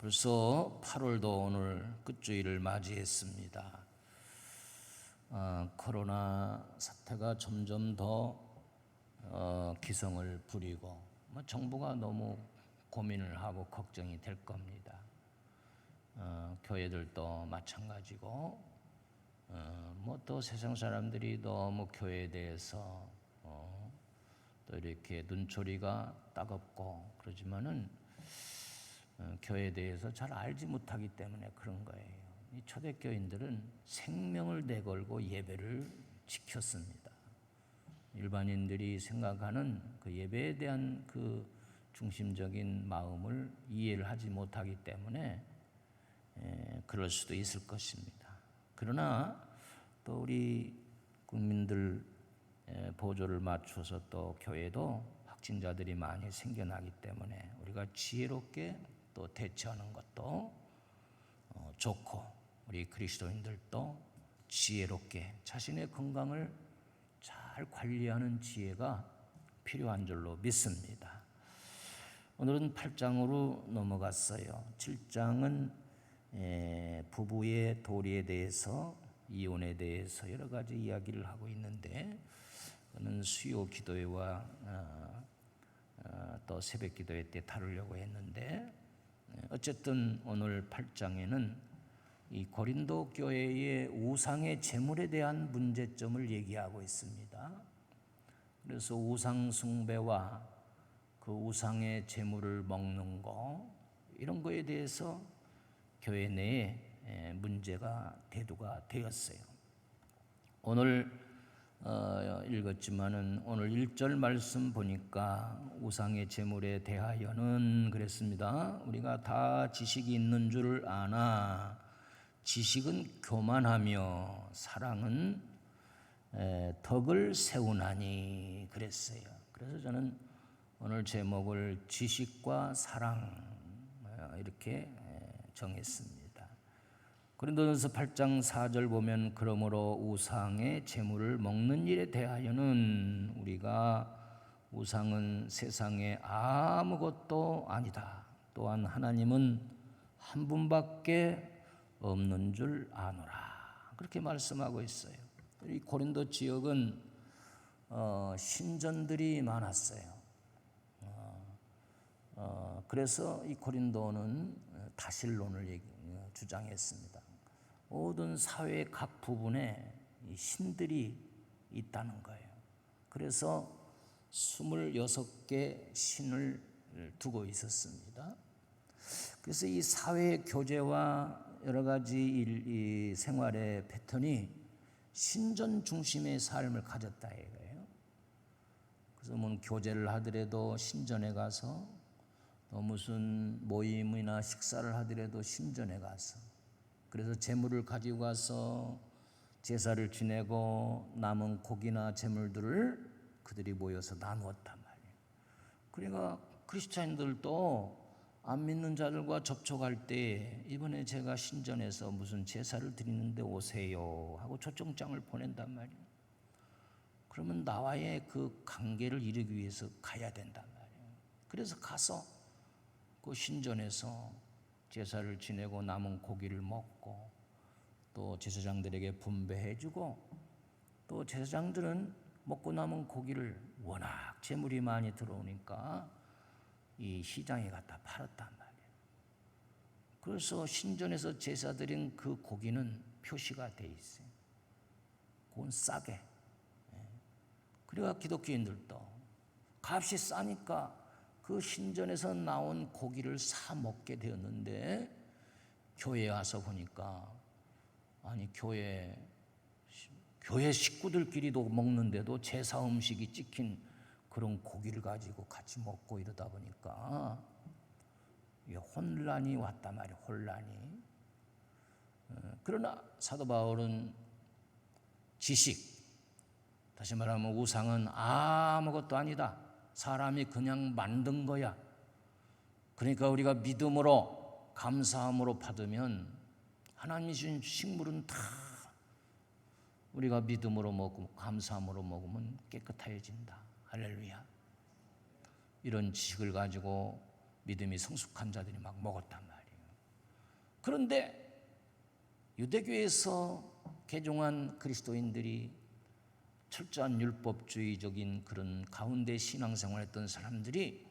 벌써 8월도 오늘 끝주일을 맞이했습니다. 코로나 사태가 점점 더 기승을 부리고 정부가 너무 고민을 하고 걱정이 될 겁니다. 교회들도 마찬가지고 또 세상 사람들이 너무 교회에 대해서 또 이렇게 눈초리가 따갑고 그러지만은 교회에 대해서 잘 알지 못하기 때문에 그런 거예요. 이 초대교인들은 생명을 내걸고 예배를 지켰습니다. 일반인들이 생각하는 그 예배에 대한 그 중심적인 마음을 이해를 하지 못하기 때문에 그럴 수도 있을 것입니다. 그러나 또 우리 국민들 보조를 맞춰서 또 교회도 확진자들이 많이 생겨나기 때문에 우리가 지혜롭게 또 대처하는 것도 좋고 우리 그리스도인들도 지혜롭게 자신의 건강을 잘 관리하는 지혜가 필요한 줄로 믿습니다. 오늘은 8장으로 넘어갔어요. 7장은 부부의 도리에 대해서 이혼에 대해서 여러 가지 이야기를 하고 있는데 그는 수요 기도회와 또 새벽 기도회 때 다루려고 했는데 어쨌든 오늘 8장에는 이 고린도 교회의 우상의 제물에 대한 문제점을 얘기하고 있습니다. 그래서 우상 숭배와 그 우상의 제물을 먹는 거 이런 거에 대해서 교회 내에 문제가 대두가 되었어요. 오늘 읽었지만은 오늘 1절 말씀 보니까 우상의 제물에 대하여는 그랬습니다. 우리가 다 지식이 있는 줄 아나 지식은 교만하며 사랑은 덕을 세우나니 그랬어요. 그래서 저는 오늘 제목을 지식과 사랑 이렇게 정했습니다. 고린도전서 8장 4절 보면 그러므로 우상의 제물을 먹는 일에 대하여는 우리가 우상은 세상에 아무것도 아니다. 또한 하나님은 한 분밖에 없는 줄 아노라. 그렇게 말씀하고 있어요. 이 고린도 지역은 신전들이 많았어요. 그래서 이 고린도는 다실론을 주장했습니다. 모든 사회의 각 부분에 신들이 있다는 거예요. 그래서 26개 신을 두고 있었습니다. 그래서 이 사회 교제와 여러 가지 이 생활의 패턴이 신전 중심의 삶을 가졌다 이거예요. 그래서 교제를 하더라도 신전에 가서 또 무슨 모임이나 식사를 하더라도 신전에 가서 그래서 제물을 가지고 가서 제사를 지내고 남은 고기나 제물들을 그들이 모여서 나누었단 말이에요. 그러니까 크리스찬들도 안 믿는 자들과 접촉할 때 이번에 제가 신전에서 무슨 제사를 드리는데 오세요 하고 초청장을 보낸단 말이에요. 그러면 나와의 그 관계를 이루기 위해서 가야 된단 말이에요. 그래서 가서 그 신전에서 제사를 지내고 남은 고기를 먹고 또 제사장들에게 분배해주고 또 제사장들은 먹고 남은 고기를 워낙 재물이 많이 들어오니까 이 시장에 갖다 팔았단 말이에요. 그래서 신전에서 제사 드린 그 고기는 표시가 돼 있어요. 그건 싸게. 그래야 기독교인들도 값이 싸니까 그 신전에서 나온 고기를 사 먹게 되었는데 교회에 와서 보니까 아니 교회 식구들끼리도 먹는데도 제사 음식이 찍힌 그런 고기를 가지고 같이 먹고 이러다 보니까 혼란이 왔단 말이에요. 혼란이. 그러나 사도 바울은 지식, 다시 말하면 우상은 아무것도 아니다. 사람이 그냥 만든 거야. 그러니까 우리가 믿음으로 감사함으로 받으면 하나님이 주신 식물은 다 우리가 믿음으로 먹고 감사함으로 먹으면 깨끗해진다. 할렐루야. 이런 지식을 가지고 믿음이 성숙한 자들이 막 먹었단 말이에요. 그런데 유대교에서 개종한 그리스도인들이 철저한 율법주의적인 그런 가운데 신앙생활했던 사람들이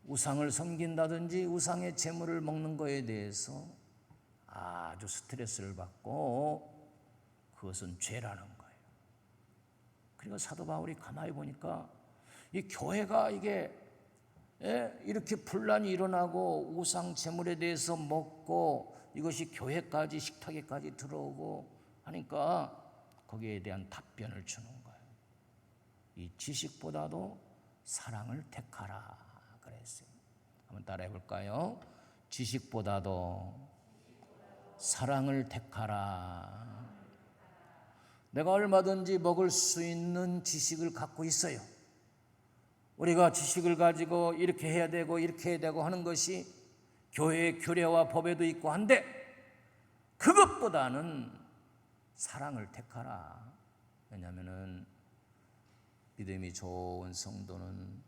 우상을 섬긴다든지 우상의 제물을 먹는 거에 대해서 아주 스트레스를 받고 그것은 죄라는 거예요. 그리고 사도 바울이 가만히 보니까 이 교회가 이게 이렇게 분란이 일어나고 우상 제물에 대해서 먹고 이것이 교회까지 식탁에까지 들어오고 하니까 거기에 대한 답변을 주는 거예요. 이 지식보다도 사랑을 택하라 그랬어요. 한번 따라해 볼까요? 지식보다도 사랑을 택하라. 내가 얼마든지 먹을 수 있는 지식을 갖고 있어요. 우리가 지식을 가지고 이렇게 해야 되고 이렇게 해야 되고 하는 것이 교회의 규례와 법에도 있고 한데 그것보다는 사랑을 택하라. 왜냐하면 믿음이 좋은 성도는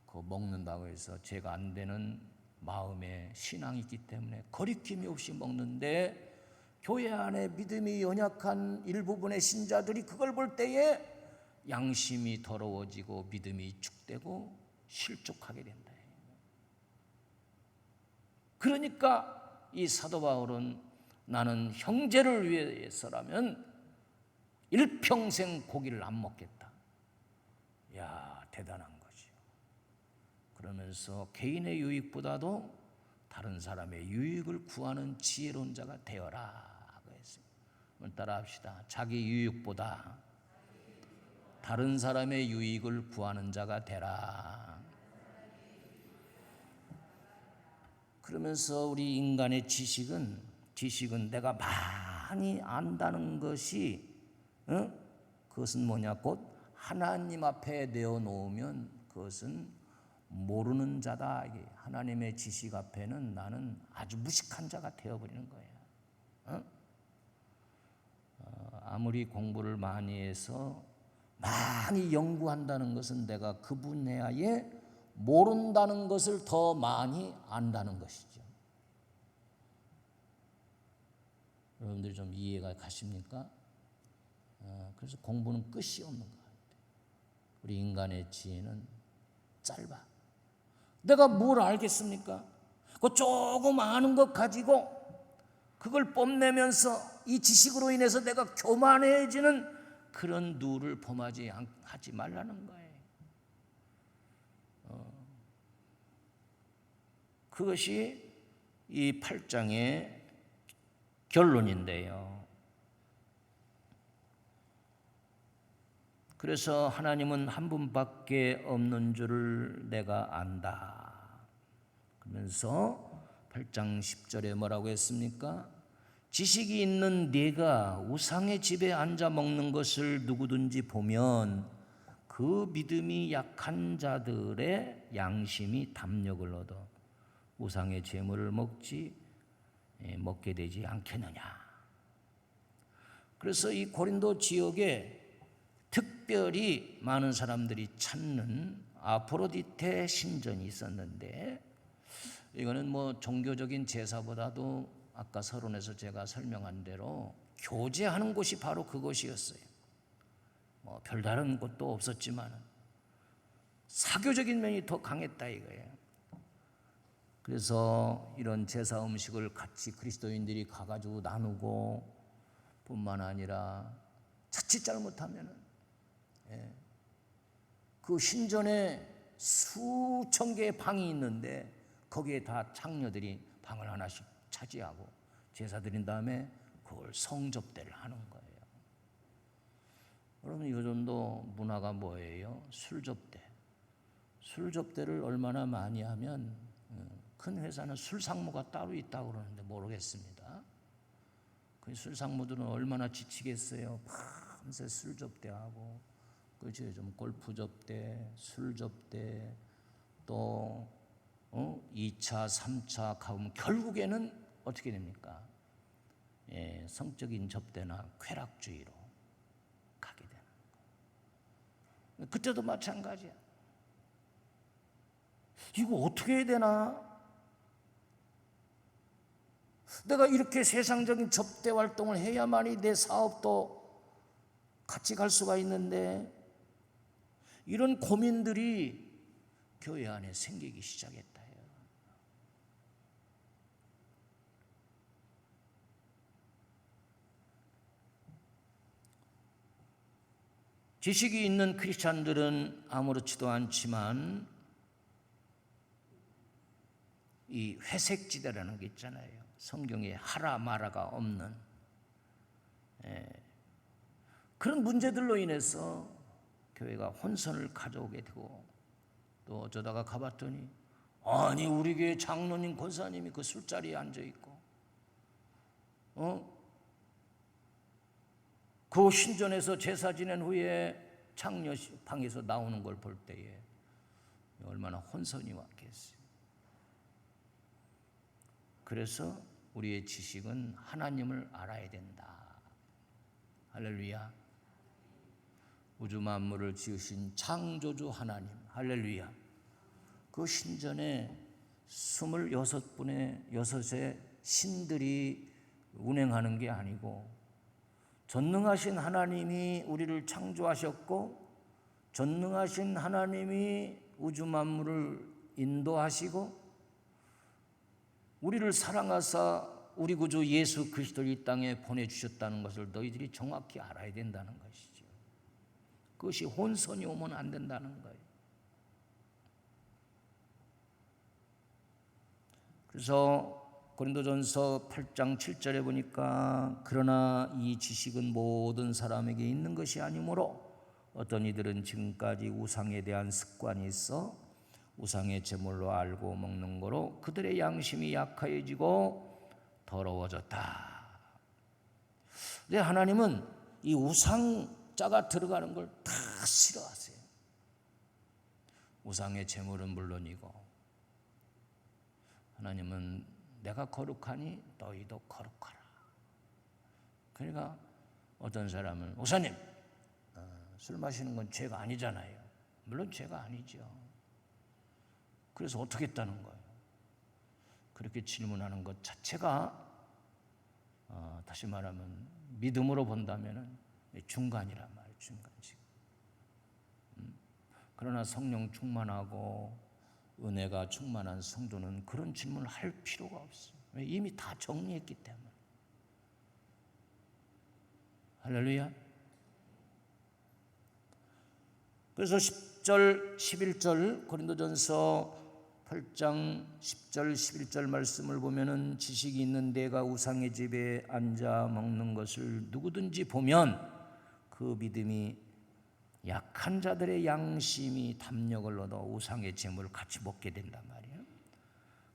그 먹는다고 해서 죄가 안 되는 마음에 신앙이 있기 때문에 거리낌이 없이 먹는데 교회 안에 믿음이 연약한 일부분의 신자들이 그걸 볼 때에 양심이 더러워지고 믿음이 축되고 실족하게 된다. 그러니까 이 사도 바울은 나는 형제를 위해서라면 일평생 고기를 안 먹겠다. 야, 대단한 거지요. 그러면서 개인의 유익보다도 다른 사람의 유익을 구하는 지혜로운 자가 되어라 그랬어요. 한번 따라합시다. 자기 유익보다 다른 사람의 유익을 구하는 자가 되라. 그러면서 우리 인간의 지식은 내가 많이 안다는 것이 그것은 뭐냐? 곧 하나님 앞에 내어놓으면 그것은 모르는 자다. 하나님의 지식 앞에는 나는 아주 무식한 자가 되어버리는 거예요. 아무리 공부를 많이 해서 많이 연구한다는 것은 내가 그 분야에 모른다는 것을 더 많이 안다는 것이죠. 여러분들이 좀 이해가 가십니까? 그래서 공부는 끝이 없는 것 같아요. 우리 인간의 지혜는 짧아. 내가 뭘 알겠습니까? 그 조금 아는 것 가지고 그걸 뽐내면서 이 지식으로 인해서 내가 교만해지는 그런 누를 범하지 말라는 거예요. 그것이 이 8장의 결론인데요. 그래서 하나님은 한 분밖에 없는 줄을 내가 안다. 그러면서 8장 10절에 뭐라고 했습니까? 지식이 있는 네가 우상의 집에 앉아 먹는 것을 누구든지 보면 그 믿음이 약한 자들의 양심이 담력을 얻어 우상의 제물을 먹게 되지 않겠느냐. 그래서 이 고린도 지역에 특별히 많은 사람들이 찾는 아프로디테 신전이 있었는데 이거는 뭐 종교적인 제사보다도 아까 서론에서 제가 설명한 대로 교제하는 곳이 바로 그곳이었어요. 뭐 별다른 곳도 없었지만 사교적인 면이 더 강했다 이거예요. 그래서 이런 제사 음식을 같이 그리스도인들이 가가지고 나누고 뿐만 아니라 자칫 잘못하면 그 신전에 수천 개의 방이 있는데 거기에 다 창녀들이 방을 하나씩 차지하고 제사 드린 다음에 그걸 성접대를 하는 거예요. 여러분 요즘도 문화가 뭐예요? 술접대. 술접대를 얼마나 많이 하면 큰 회사는 술상무가 따로 있다고 그러는데 모르겠습니다. 그 술상무들은 얼마나 지치겠어요. 밤새 술접대하고 그렇죠. 요즘 골프 접대, 술 접대, 또 2차, 3차 가면 결국에는 어떻게 됩니까? 성적인 접대나 쾌락주의로 가게 되는 거예요. 그때도 마찬가지야. 이거 어떻게 해야 되나? 내가 이렇게 세상적인 접대 활동을 해야만이 내 사업도 같이 갈 수가 있는데, 이런 고민들이 교회 안에 생기기 시작했다 해요. 지식이 있는 크리스찬들은 아무렇지도 않지만 이 회색지대라는 게 있잖아요. 성경에 하라 마라가 없는 그런 문제들로 인해서 교회가 혼선을 가져오게 되고, 또 어쩌다가 가봤더니 아니 우리 교회 장로님 권사님이 그 술자리에 앉아있고 그 신전에서 제사 지낸 후에 창녀방에서 나오는 걸 볼 때에 얼마나 혼선이 왔겠어요. 그래서 우리의 지식은 하나님을 알아야 된다. 할렐루야. 우주 만물을 지으신 창조주 하나님, 할렐루야. 그 신전에 26분의 6의 신들이 운행하는 게 아니고, 전능하신 하나님이 우리를 창조하셨고, 전능하신 하나님이 우주 만물을 인도하시고, 우리를 사랑하사 우리 구주 예수 그리스도를 이 땅에 보내주셨다는 것을 너희들이 정확히 알아야 된다는 것이죠. 그것이 혼선이 오면 안 된다는 거예요. 그래서 고린도전서 8장 7절에 보니까 그러나 이 지식은 모든 사람에게 있는 것이 아니므로 어떤 이들은 지금까지 우상에 대한 습관이 있어 우상의 제물로 알고 먹는 거로 그들의 양심이 약해지고 더러워졌다. 근데 하나님은 이 우상자가 들어가는 걸 다 싫어하세요. 우상의 제물은 물론이고, 하나님은 내가 거룩하니 너희도 거룩하라. 그러니까 어떤 사람은 목사님, 술 마시는 건 죄가 아니잖아요. 물론 죄가 아니죠. 그래서 어떻게 했다는 거예요? 그렇게 질문하는 것 자체가 다시 말하면 믿음으로 본다면 중간이란 말이에요. 중간 지금. 그러나 성령 충만하고 은혜가 충만한 성도는 그런 질문을 할 필요가 없어요. 이미 다 정리했기 때문에. 할렐루야. 그래서 10절, 11절 고린도전서 8장 10절, 11절 말씀을 보면은 지식이 있는 내가 우상의 집에 앉아 먹는 것을 누구든지 보면 그 믿음이 약한 자들의 양심이 담력을 얻어 우상의 제물을 같이 먹게 된단 말이에요.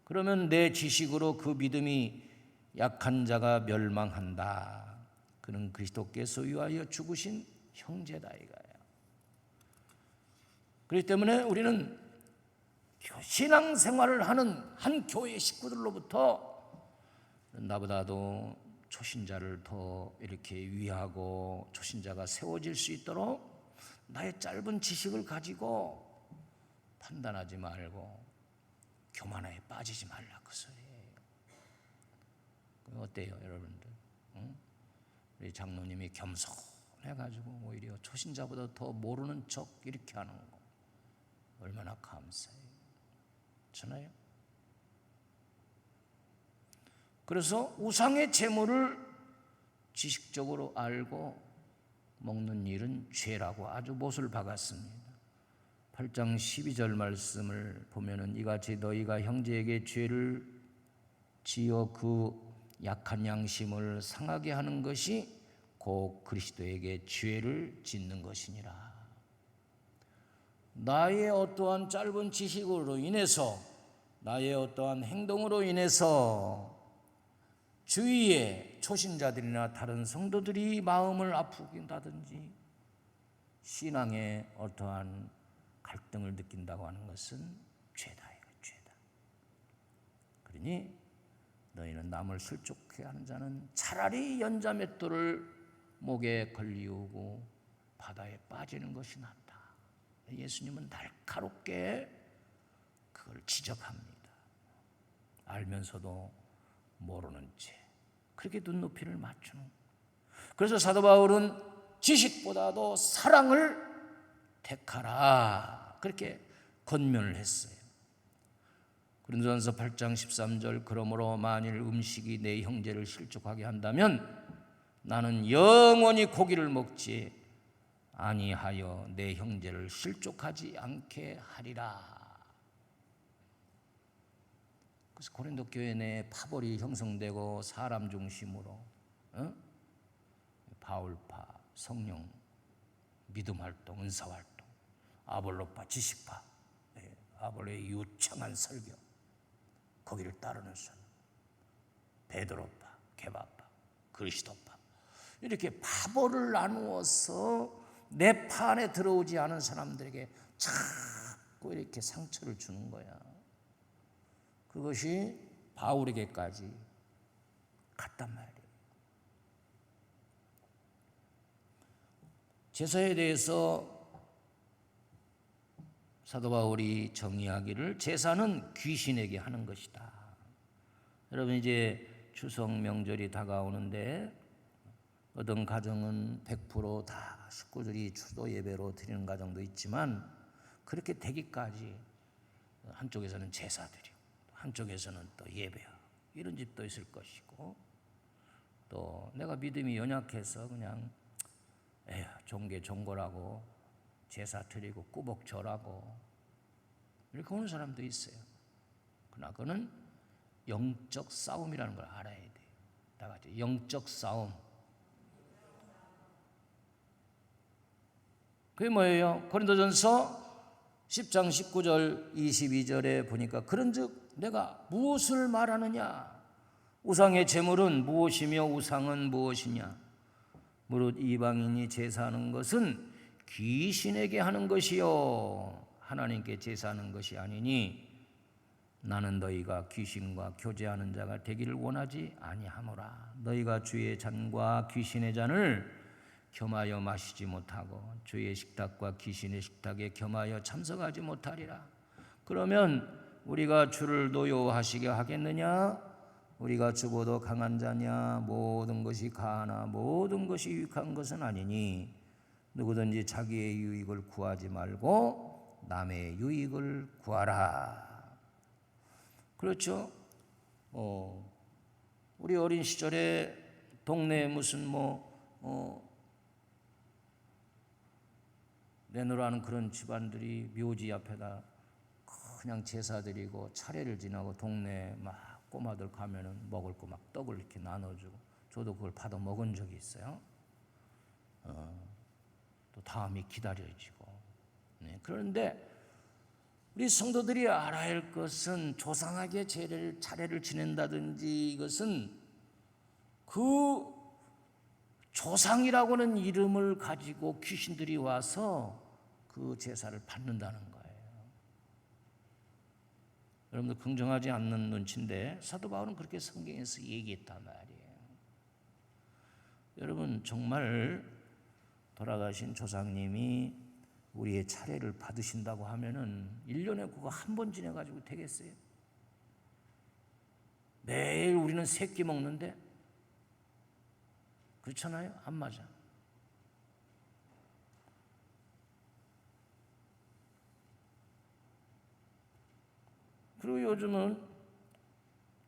그러면 내 지식으로 그 믿음이 약한 자가 멸망한다. 그는 그리스도께서 위하여 죽으신 형제다 이거예요. 그렇기 때문에 우리는 신앙생활을 하는 한 교회 식구들로부터 나보다도 초신자를 더 이렇게 위하고 초신자가 세워질 수 있도록 나의 짧은 지식을 가지고 판단하지 말고 교만에 빠지지 말라 그 소리예요. 어때요 여러분들? 응? 우리 장로님이 겸손해가지고 오히려 초신자보다 더 모르는 척 이렇게 하는 거 얼마나 감사해요. 그렇잖아요? 그래서 우상의 제물을 지식적으로 알고 먹는 일은 죄라고 아주 못을 박았습니다. 8장 12절 말씀을 보면은 이같이 너희가 형제에게 죄를 지어 그 약한 양심을 상하게 하는 것이 곧 그리스도에게 죄를 짓는 것이니라. 나의 어떠한 짧은 지식으로 인해서 나의 어떠한 행동으로 인해서 주위의 초신자들이나 다른 성도들이 마음을 아프긴다든지 신앙에 어떠한 갈등을 느낀다고 하는 것은 죄다. 죄다. 그러니 너희는 남을 술좋게 하는 자는 차라리 연자맷돌을 목에 걸리우고 바다에 빠지는 것이 낫다. 예수님은 날카롭게 그걸 지적합니다. 알면서도 모르는 채 그렇게 눈높이를 맞추는. 그래서 사도 바울은 지식보다도 사랑을 택하라 그렇게 권면을 했어요. 고린도전서 8장 13절 그러므로 만일 음식이 내 형제를 실족하게 한다면 나는 영원히 고기를 먹지 아니하여 내 형제를 실족하지 않게 하리라. 그래서 고린도 교회 내에 파벌이 형성되고 사람 중심으로 바울파, 성령, 믿음 활동, 은사 활동, 아볼로파, 지식파, 아볼로의 유창한 설교, 거기를 따르는 사람, 베드로파, 게바파, 그리스도파 이렇게 파벌을 나누어서 내 파 안에 들어오지 않은 사람들에게 자꾸 이렇게 상처를 주는 거야. 그것이 바울에게까지 갔단 말이에요. 제사에 대해서 사도 바울이 정의하기를 제사는 귀신에게 하는 것이다. 여러분 이제 추석 명절이 다가오는데 어떤 가정은 100% 식구들이 추도 예배로 드리는 가정도 있지만 그렇게 되기까지 한쪽에서는 제사 드리고 한쪽에서는 또 예배 이런 집도 있을 것이고 또 내가 믿음이 연약해서 그냥 종교라고 제사 드리고 꾸벅 절하고 이렇게 오는 사람도 있어요. 그러나 그는 영적 싸움이라는 걸 알아야 돼요. 다 같이 영적 싸움. 그게 뭐예요? 고린도전서 10장 19절 22절에 보니까 그런즉 내가 무엇을 말하느냐? 우상의 제물은 무엇이며 우상은 무엇이냐? 무릇 이방인이 제사하는 것은 귀신에게 하는 것이요 하나님께 제사하는 것이 아니니 나는 너희가 귀신과 교제하는 자가 되기를 원하지 아니하노라. 너희가 주의 잔과 귀신의 잔을 겸하여 마시지 못하고 주의 식탁과 귀신의 식탁에 겸하여 참석하지 못하리라. 그러면 우리가 주를 노여워하시게 하겠느냐? 우리가 주보다 강한 자냐? 모든 것이 가하나 모든 것이 유익한 것은 아니니 누구든지 자기의 유익을 구하지 말고 남의 유익을 구하라. 그렇죠? 우리 어린 시절에 동네에 무슨 내노라는 그런 집안들이 묘지 앞에다 그냥 제사 드리고 차례를 지나고 동네에 막 꼬마들 가면은 먹을 거 막 떡을 이렇게 나눠주고 저도 그걸 받아 먹은 적이 있어요. 또 다음이 기다려지고. 네. 그런데 우리 성도들이 알아야 할 것은 조상에게 차례를 지낸다든지 이것은 그 조상이라고는 이름을 가지고 귀신들이 와서 그 제사를 받는다는 거예요. 여러분들 긍정하지 않는 눈치인데 사도 바울은 그렇게 성경에서 얘기했단 말이에요. 여러분 정말 돌아가신 조상님이 우리의 차례를 받으신다고 하면은 1년에 그거 한 번 지내가지고 되겠어요? 매일 우리는 세 끼 먹는데 그렇잖아요? 안 맞아. 그리고 요즘은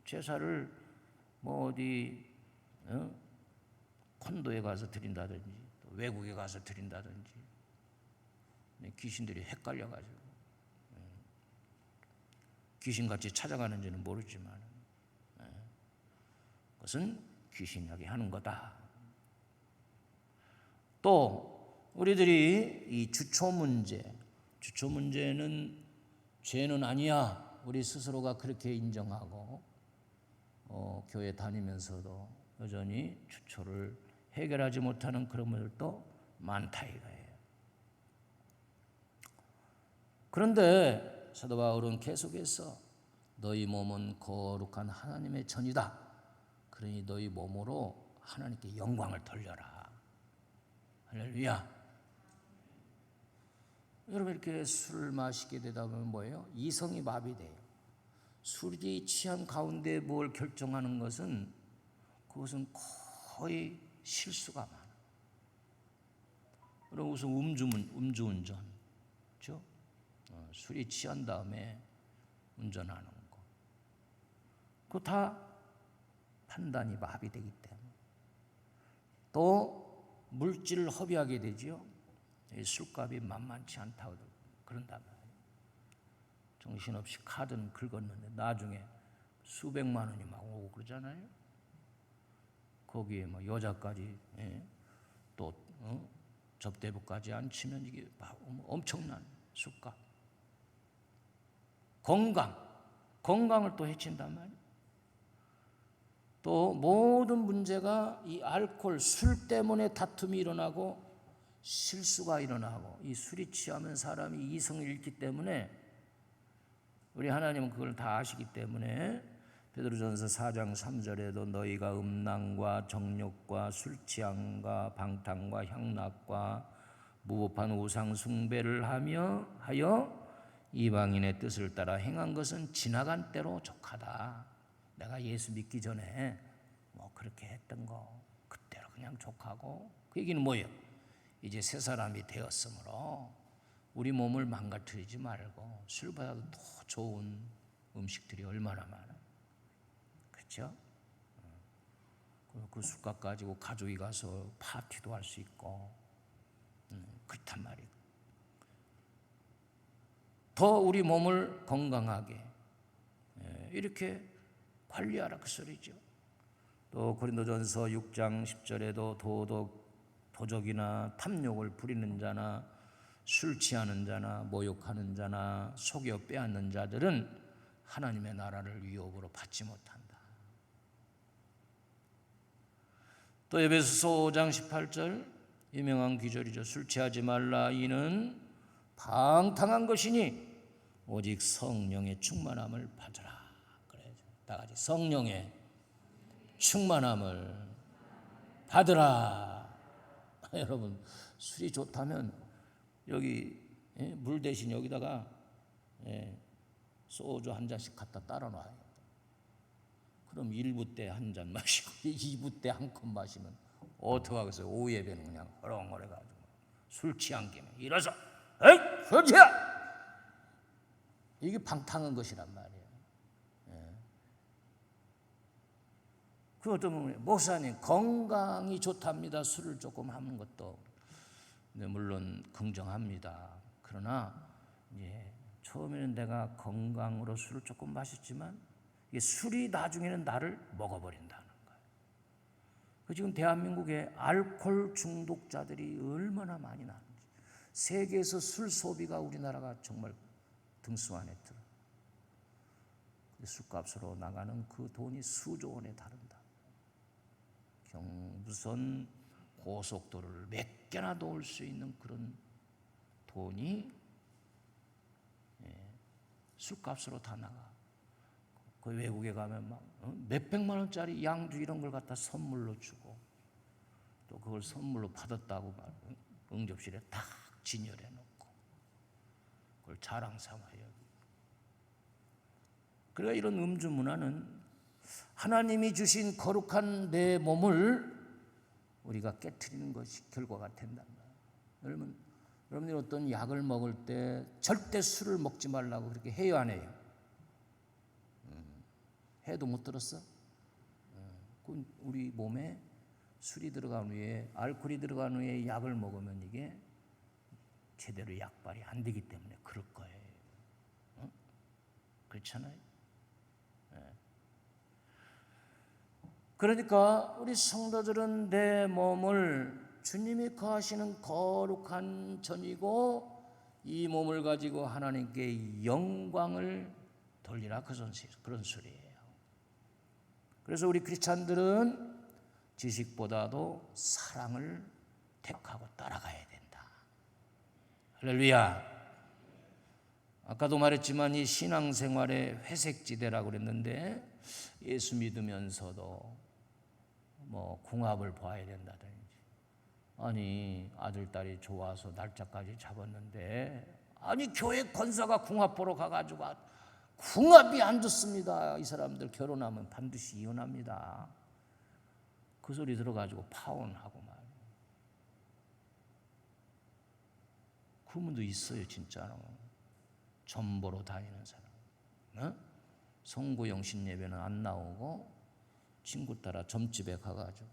제사를 어디 콘도에 가서 드린다든지 또 외국에 가서 드린다든지 귀신들이 헷갈려가지고 귀신같이 찾아가는지는 모르지만 그것은 귀신에게 하는 거다. 또 우리들이 이 주초 문제는 죄는 아니야. 우리 스스로가 그렇게 인정하고 교회 다니면서도 여전히 주초를 해결하지 못하는 그런 분들도 많다 이거예요. 그런데 사도 바울은 계속해서 너희 몸은 거룩한 하나님의 전이다. 그러니 너희 몸으로 하나님께 영광을 돌려라. 할렐루야. 여러분 이렇게 술을 마시게 되다 보면 뭐예요? 이성이 마비돼요. 술이 취한 가운데 뭘 결정하는 것은 그것은 거의 실수가 많아. 그리고 우선 음주운전, 그렇죠? 술이 취한 다음에 운전하는 거, 그거 다 판단이 마비되기 때문에. 또 물질을 허비하게 되지요. 술값이 만만치 않다고 그런단 말이에요. 정신없이 카드는 긁었는데 나중에 수백만 원이 막 오고 그러잖아요. 거기에 뭐 여자까지, 또 접대부까지 안 치면 이게 엄청난 술값. 건강을 또 해친단 말이에요. 또 모든 문제가 이 알코올, 술 때문에 다툼이 일어나고 실수가 일어나고, 이 술이 취하면 사람이 이성을 잃기 때문에, 우리 하나님은 그걸 다 아시기 때문에 베드로전서 4장 3절에도 너희가 음란과 정욕과 술 취함과 방탕과 향락과 무법한 우상 숭배를 하여 이방인의 뜻을 따라 행한 것은 지나간 때로 족하다. 내가 예수 믿기 전에 뭐 그렇게 했던 거 그때로 그냥 족하고, 그 얘기는 뭐예요? 이제 새 사람이 되었으므로 우리 몸을 망가뜨리지 말고 술보다도 더 좋은 음식들이 얼마나 많아요. 그렇죠? 그 술값 가지고 가족이 가서 파티도 할 수 있고, 그렇단 말이에요. 더 우리 몸을 건강하게 이렇게 관리하라 그 소리죠. 또 고린도전서 6장 10절에도 도적이나 탐욕을 부리는 자나 술 취하는 자나 모욕하는 자나 속여 빼앗는 자들은 하나님의 나라를 유업으로 받지 못한다. 또 에베소서 5장 18절 유명한 구절이죠. 술 취하지 말라. 이는 방탕한 것이니 오직 성령의 충만함을 받으라. 그래, 다 같이 성령의 충만함을 받으라. 여러분, 술이 좋다면 여기 물 대신 여기다가 소주 한 잔씩 갖다 따라 놔요. 그럼 1부 때 한 잔 마시고 2부 때 한 컵 마시면 어떻게 하겠어요? 오후 예배는 그냥 허렁허렁 가지고 술 취한 김에 일어서 에이 술 취하! 이게 방탕한 것이란 말이에요. 그 어떤 분이 목사님 건강이 좋답니다. 술을 조금 하는 것도 물론 긍정합니다. 그러나 처음에는 내가 건강으로 술을 조금 마셨지만 이게 술이 나중에는 나를 먹어버린다는 거예요. 지금 대한민국에 알코올 중독자들이 얼마나 많이 나는지, 세계에서 술 소비가 우리나라가 정말 등수 안에 들어. 술값으로 나가는 그 돈이 수조 원에 다른다. 경부선 고속도로를 몇 개나 도울 수 있는 그런 돈이 술값으로 다 나가. 그 외국에 가면 막 몇백만 원짜리 양주 이런 걸 갖다 선물로 주고, 또 그걸 선물로 받았다고 막 응접실에 탁 진열해 놓고 그걸 자랑 삼아 여기고. 그러니까 이런 음주 문화는 하나님이 주신 거룩한 내 몸을 우리가 깨트리는 것이 결과가 된단 말이에요. 여러분들이 어떤 약을 먹을 때 절대 술을 먹지 말라고 그렇게 해요, 안 해요? 해도 못 들었어? 우리 몸에 술이 들어간 후에, 알코올이 들어간 후에 약을 먹으면 이게 제대로 약발이 안 되기 때문에 그럴 거예요. 그렇잖아요? 그러니까 우리 성도들은 내 몸을 주님이 거하시는 거룩한 전이고 이 몸을 가지고 하나님께 영광을 돌리라, 그런 소리예요. 그래서 우리 크리스찬들은 지식보다도 사랑을 택하고 따라가야 된다. 할렐루야. 아까도 말했지만 이 신앙생활의 회색지대라고 그랬는데, 예수 믿으면서도 뭐 궁합을 봐야 된다든지, 아니 아들 딸이 좋아서 날짜까지 잡았는데, 아니 교회 권사가 궁합 보러 가가지고 궁합이 안 좋습니다. 이 사람들 결혼하면 반드시 이혼합니다. 그 소리 들어가지고 파혼하고 말이에요. 그 분도 있어요, 진짜로. 점 보러 다니는 사람. 성구 영신 예배는 안 나오고 친구 따라 점집에 가가지고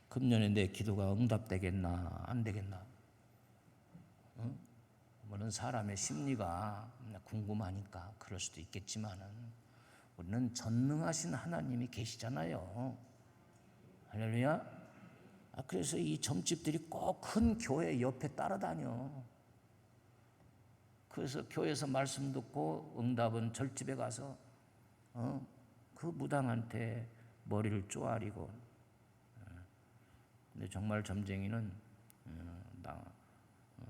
금년에 내 기도가 응답되겠나 안 되겠나. 물론 사람의 심리가 궁금하니까 그럴 수도 있겠지만은 우리는 전능하신 하나님이 계시잖아요. 할렐루야. 그래서 이 점집들이 꼭 큰 교회 옆에 따라다녀. 그래서 교회에서 말씀 듣고 응답은 절집에 가서 그 무당한테 머리를 쪼아리고. 근데 정말 점쟁이는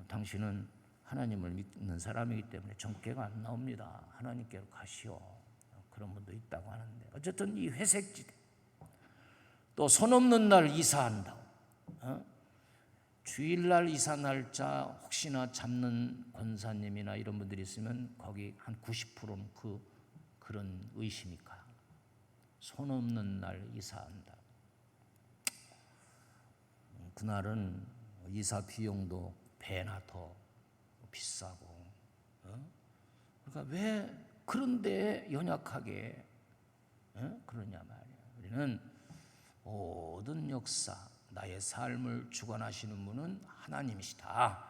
당신은 하나님을 믿는 사람이기 때문에 정죄가 안 나옵니다. 하나님께로 가시오. 그런 분도 있다고 하는데 어쨌든 이 회색지대 또 손 없는 날 이사한다. 주일날 이사 날짜 혹시나 잡는 권사님이나 이런 분들이 있으면 거기 한 90%는 그런 의심이 가. 손 없는 날 이사한다. 그날은 이사 비용도 배나 더 비싸고. 그러니까 왜 그런데 연약하게 그러냐 말이야. 우리는 모든 역사, 나의 삶을 주관하시는 분은 하나님이시다.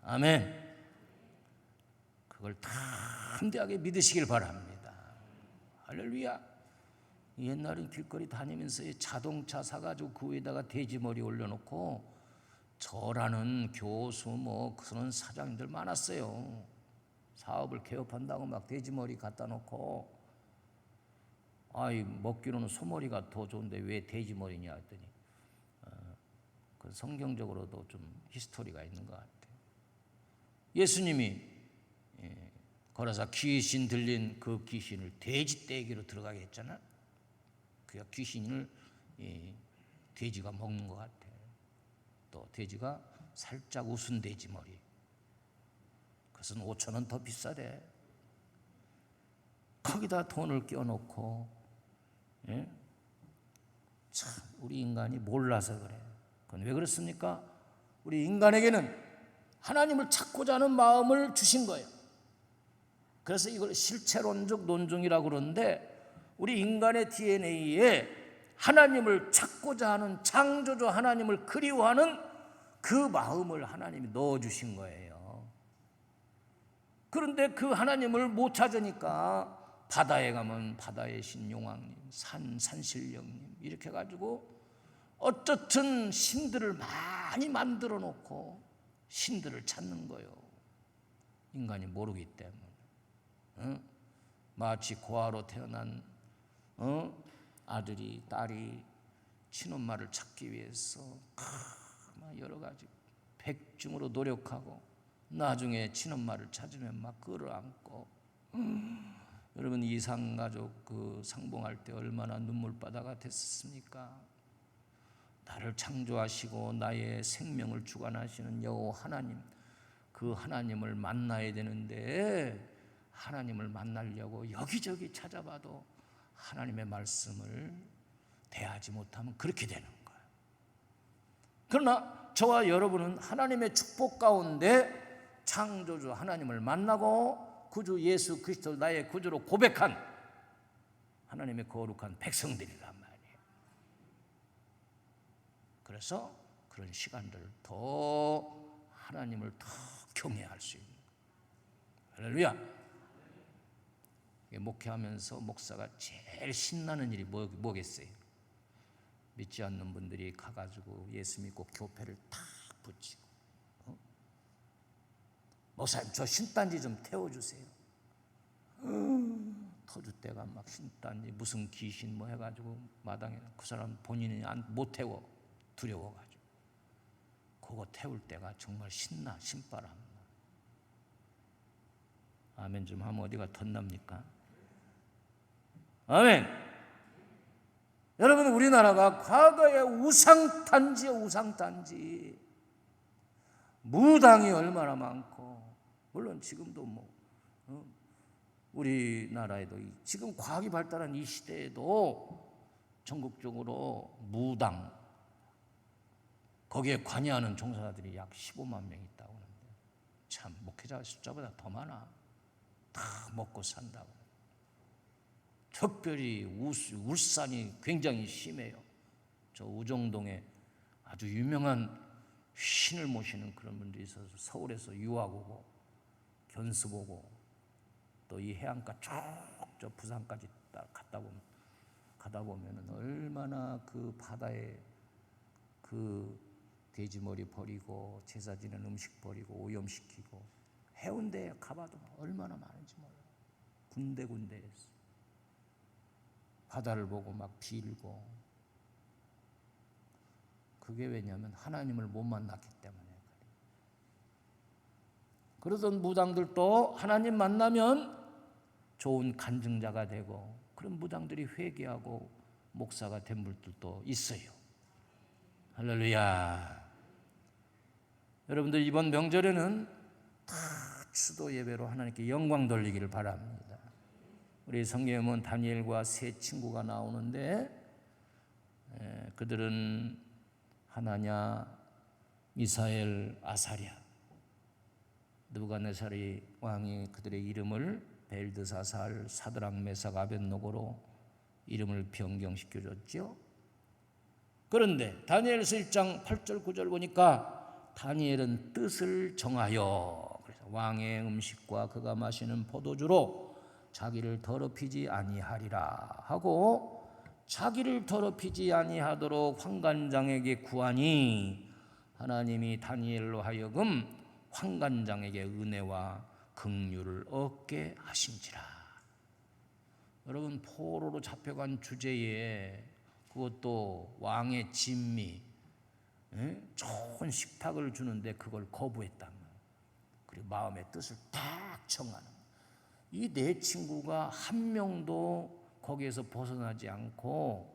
아멘. 그걸 담대하게 믿으시길 바랍니다. 할렐루야. 옛날에 길거리 다니면서 자동차 사가지고 그 위에다가 돼지머리 올려놓고 저라는 교수 그런 사장님들 많았어요. 사업을 개업한다고 막 돼지머리 갖다 놓고 먹기로는 소머리가 더 좋은데 왜 돼지머리냐 했더니 그 성경적으로도 좀 히스토리가 있는 것 같아요. 예수님이 걸어서 귀신 들린 그 귀신을 돼지 떼기로 들어가게 했잖아. 그 귀신을 돼지가 먹는 것 같아. 또 돼지가 살짝 웃은 돼지 머리. 그것은 5,000원 더 비싸대. 거기다 돈을 껴놓고 참 우리 인간이 몰라서 그래. 그건 왜 그렇습니까? 우리 인간에게는 하나님을 찾고자 하는 마음을 주신 거예요. 그래서 이걸 실체론적 논증이라고 그러는데 우리 인간의 DNA에 하나님을 찾고자 하는 창조주 하나님을 그리워하는 그 마음을 하나님이 넣어주신 거예요. 그런데 그 하나님을 못 찾으니까 바다에 가면 바다의 신 용왕님, 산신령님 이렇게 해가지고 어쨌든 신들을 많이 만들어 놓고 신들을 찾는 거예요. 인간이 모르기 때문에. 마치 고아로 태어난 아들이 딸이 친엄마를 찾기 위해서 여러 가지 백중으로 노력하고 나중에 친엄마를 찾으면 막 끌어안고 여러분 이상가족 그 상봉할 때 얼마나 눈물바다가 됐습니까? 나를 창조하시고 나의 생명을 주관하시는 여호와 하나님, 그 하나님을 만나야 되는데 하나님을 만나려고 여기저기 찾아봐도 하나님의 말씀을 대하지 못하면 그렇게 되는 거예요. 그러나 저와 여러분은 하나님의 축복 가운데 창조주 하나님을 만나고 구주 예수 그리스도를 나의 구주로 고백한 하나님의 거룩한 백성들이란 말이에요. 그래서 그런 시간들을 더 하나님을 더 경외할 수 있는 할렐루야. 목회하면서 목사가 제일 신나는 일이 뭐겠어요? 믿지 않는 분들이 가가지고 예수 믿고 교패를 탁 붙이고 목사님 저 신단지 좀 태워주세요. 터줏대가 막 신단지 무슨 귀신 해가지고 마당에 그 사람 본인이 못 태워 두려워가지고 그거 태울 때가 정말 신나 신바람. 아멘 좀 하면 어디가 덧납니까? 아멘. 여러분 우리나라가 과거에 우상단지예요. 우상단지. 무당이 얼마나 많고 물론 지금도 우리나라에도 지금 과학이 발달한 이 시대에도 전국적으로 무당, 거기에 관여하는 종사자들이 약 15만 명 있다고 하는데, 참 목회자 숫자보다 더 많아. 다 먹고 산다고. 특별히 울산이 굉장히 심해요. 저 우정동에 아주 유명한 신을 모시는 그런 분들이 있어서 서울에서 유학 오고 견습 오고 또 이 해안가 쭉 저 부산까지 가다 보면은 얼마나 그 바다에 그 돼지머리 버리고 제사 지낸 음식 버리고 오염시키고, 해운대에 가봐도 얼마나 많은지 몰라요. 군데군데에서 바다를 보고 막 빌고. 그게 왜냐하면 하나님을 못 만났기 때문에. 그러던 무당들도 하나님 만나면 좋은 간증자가 되고, 그런 무당들이 회개하고 목사가 된 분들도 있어요. 할렐루야. 여러분들 이번 명절에는 다 추도 예배로 하나님께 영광 돌리기를 바랍니다. 우리 성경에 보면 다니엘과 세 친구가 나오는데, 그들은 하나냐, 미사엘, 아사랴. 느부갓네살이 왕이 그들의 이름을 벨드사살, 사드락, 메삭, 아벳노고로 이름을 변경시켜줬죠. 그런데 다니엘서 1장 8절 9절 보니까 다니엘은 뜻을 정하여, 그래서 왕의 음식과 그가 마시는 포도주로 자기를 더럽히지 아니하리라 하고, 자기를 더럽히지 아니하도록 환관장에게 구하니 하나님이 다니엘로 하여금 환관장에게 은혜와 긍휼을 얻게 하신지라. 여러분, 포로로 잡혀간 주제에 그것도 왕의 진미, 좋은 식탁을 주는데 그걸 거부했단 말이에요. 그리고 마음의 뜻을 딱 정하는. 이 네 친구가 한 명도 거기에서 벗어나지 않고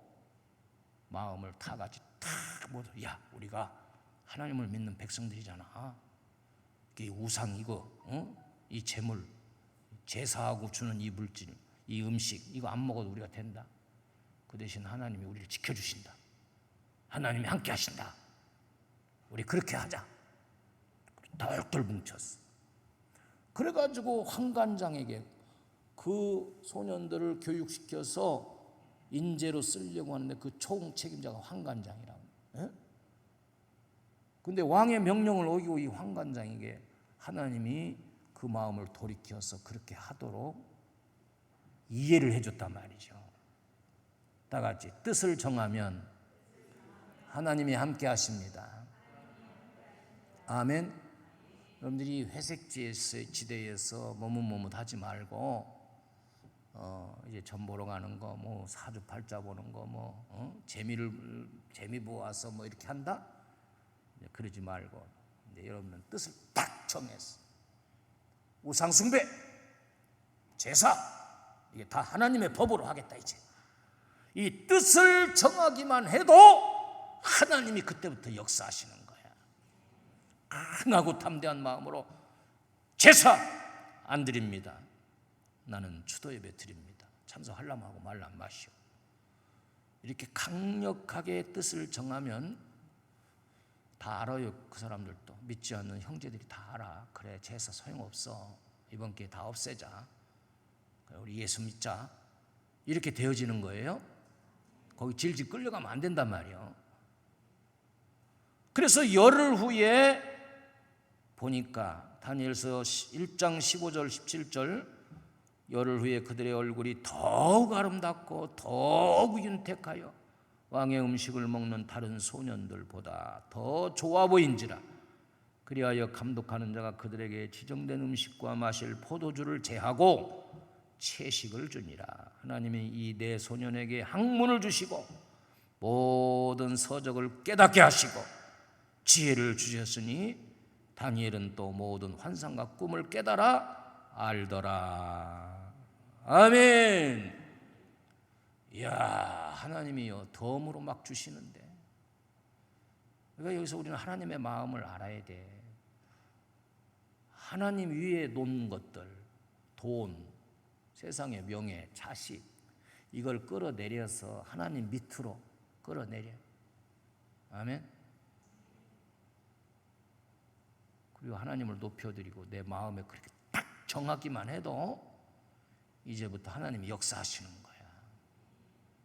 마음을 다 같이 딱 모두, 야, 우리가 하나님을 믿는 백성들이잖아. 이 우상 이거, 이 재물, 제사하고 주는 이 물질, 이 음식 이거 안 먹어도 우리가 된다. 그 대신 하나님이 우리를 지켜주신다. 하나님이 함께 하신다. 우리 그렇게 하자. 덜덜 뭉쳤어. 그래가지고 환관장에게 그 소년들을 교육시켜서 인재로 쓰려고 하는데 그 총책임자가 환관장이라고. 근데 왕의 명령을 어기고 이 환관장에게 하나님이 그 마음을 돌이켜서 그렇게 하도록 이해를 해줬단 말이죠. 다 같이 뜻을 정하면 하나님이 함께 하십니다. 아멘. 여러분들이 회색 지대에서 머뭇머뭇하지 말고 이제 전 보러 가는 거, 뭐 사주팔자 보는 거, 뭐 재미 보아서 뭐 이렇게 한다. 그러지 말고 이제 여러분은 뜻을 딱 정했어. 우상숭배, 제사 이게 다 하나님의 법으로 하겠다. 이제 이 뜻을 정하기만 해도 하나님이 그때부터 역사하시는 거야. 강하고 담대한 마음으로 제사 안 드립니다. 나는 추도 예배 드립니다. 참석하려면 하고 말라면 마시오. 이렇게 강력하게 뜻을 정하면 다 알아요. 그 사람들도 믿지 않는 형제들이 다 알아. 그래, 제사 소용없어. 이번 기회에 다 없애자. 우리 예수 믿자. 이렇게 되어지는 거예요. 거기 질질 끌려가면 안 된단 말이에요. 그래서 열흘 후에 보니까 다니엘서 1장 15절 17절, 열흘 후에 그들의 얼굴이 더욱 아름답고 더욱 윤택하여 왕의 음식을 먹는 다른 소년들보다 더 좋아 보인지라. 그리하여 감독하는 자가 그들에게 지정된 음식과 마실 포도주를 제하고 채식을 주니라. 하나님이 이 네 소년에게 학문을 주시고 모든 서적을 깨닫게 하시고 지혜를 주셨으니 다니엘은 또 모든 환상과 꿈을 깨달아 알더라. 아멘. 이야, 하나님이요 덤으로 막 주시는데, 그러니까 여기서 우리는 하나님의 마음을 알아야 돼. 하나님 위에 놓은 것들, 돈, 세상의 명예, 자식 이걸 끌어내려서 하나님 밑으로 끌어내려. 아멘. 그리고 하나님을 높여드리고 내 마음에 그렇게 딱 정하기만 해도 이제부터 하나님이 역사하시는 거야.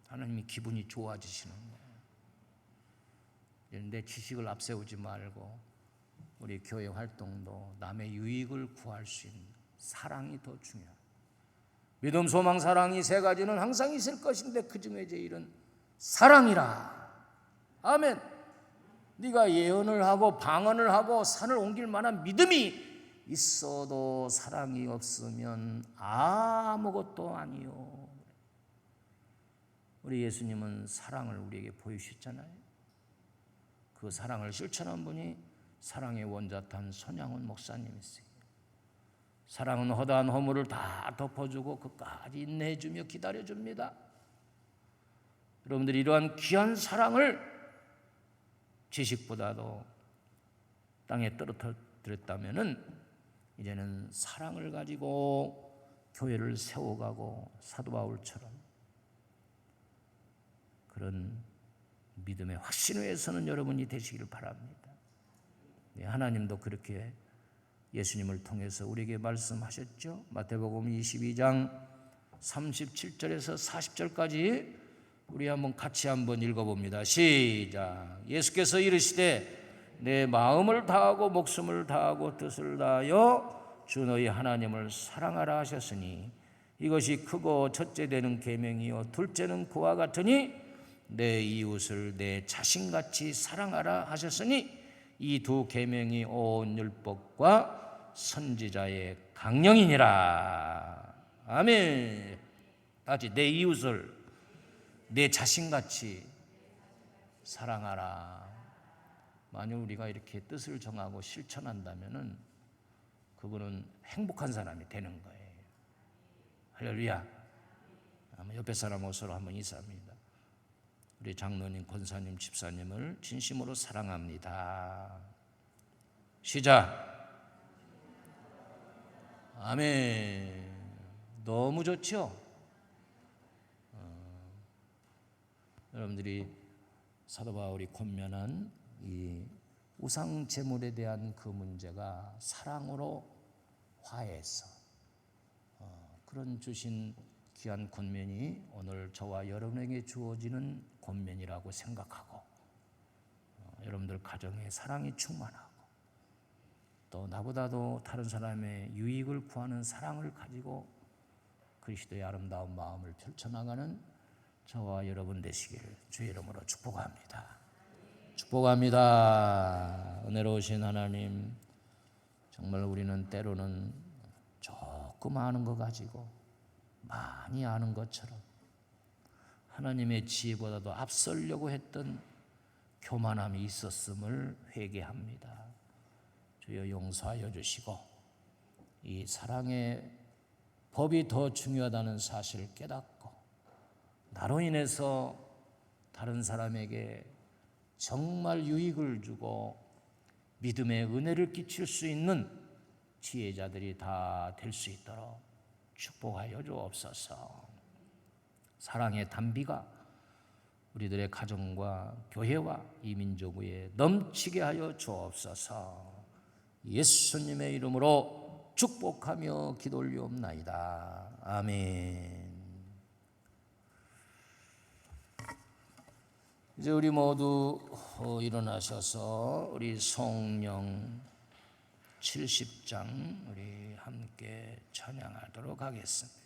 하나님이 기분이 좋아지시는 거야. 내 지식을 앞세우지 말고 우리 교회 활동도 남의 유익을 구할 수 있는 사랑이 더 중요해. 믿음, 소망, 사랑이 세 가지는 항상 있을 것인데 그 중에 제일은 사랑이라. 아멘. 네가 예언을 하고 방언을 하고 산을 옮길 만한 믿음이 있어도 사랑이 없으면 아무것도 아니요. 우리 예수님은 사랑을 우리에게 보여주셨잖아요. 그 사랑을 실천한 분이 사랑의 원자탄 손양훈 목사님이세요. 사랑은 허다한 허물을 다 덮어주고 끝까지 인내해주며 기다려줍니다. 여러분들이 이러한 귀한 사랑을 지식보다도 땅에 떨어뜨렸다면은 이제는 사랑을 가지고 교회를 세워가고 사도 바울처럼 그런 믿음의 확신 위에 서는 여러분이 되시기를 바랍니다. 하나님도 그렇게 예수님을 통해서 우리에게 말씀하셨죠. 마태복음 22장 37절에서 40절까지 우리 같이 한번 읽어봅니다. 시작. 예수께서 이르시되 내 마음을 다하고 목숨을 다하고 뜻을 다하여 주 너희 하나님을 사랑하라 하셨으니 이것이 크고 첫째 되는 계명이요 둘째는 그와 같으니 내 이웃을 내 자신같이 사랑하라 하셨으니 이 두 계명이 온 율법과 선지자의 강령이니라. 아멘. 다시 내 이웃을 내 자신같이 사랑하라. 만약 우리가 이렇게 뜻을 정하고 실천한다면은 그분은 행복한 사람이 되는 거예요. 할렐루야. 옆에 사람하고 서로 한번 인사합니다. 우리 장로님, 권사님, 집사님을 진심으로 사랑합니다. 시작. 아멘. 너무 좋죠? 여러분들이 사도 바울이 권면한 이 우상 제물에 대한 그 문제가 사랑으로 화해해서 그런 주신 귀한 권면이 오늘 저와 여러분에게 주어지는 권면이라고 생각하고 여러분들 가정에 사랑이 충만하고 또 나보다도 다른 사람의 유익을 구하는 사랑을 가지고 그리스도의 아름다운 마음을 펼쳐나가는 저와 여러분 되시기를 주의 이름으로 축복합니다. 축복합니다. 은혜로우신 하나님, 정말 우리는 때로는 조금 아는 것 가지고 많이 아는 것처럼 하나님의 지혜보다도 앞서려고 했던 교만함이 있었음을 회개합니다. 주여 용서하여 주시고 이 사랑의 법이 더 중요하다는 사실을 깨닫고 나로 인해서 다른 사람에게 정말 유익을 주고 믿음의 은혜를 끼칠 수 있는 지혜자들이 다 될 수 있도록 축복하여 주옵소서. 사랑의 단비가 우리들의 가정과 교회와 이 민족 위에 넘치게 하여 주옵소서. 예수님의 이름으로 축복하며 기도 올리옵나이다. 아멘. 이제 우리 모두 일어나셔서 우리 성령 70장 우리 함께 찬양하도록 하겠습니다.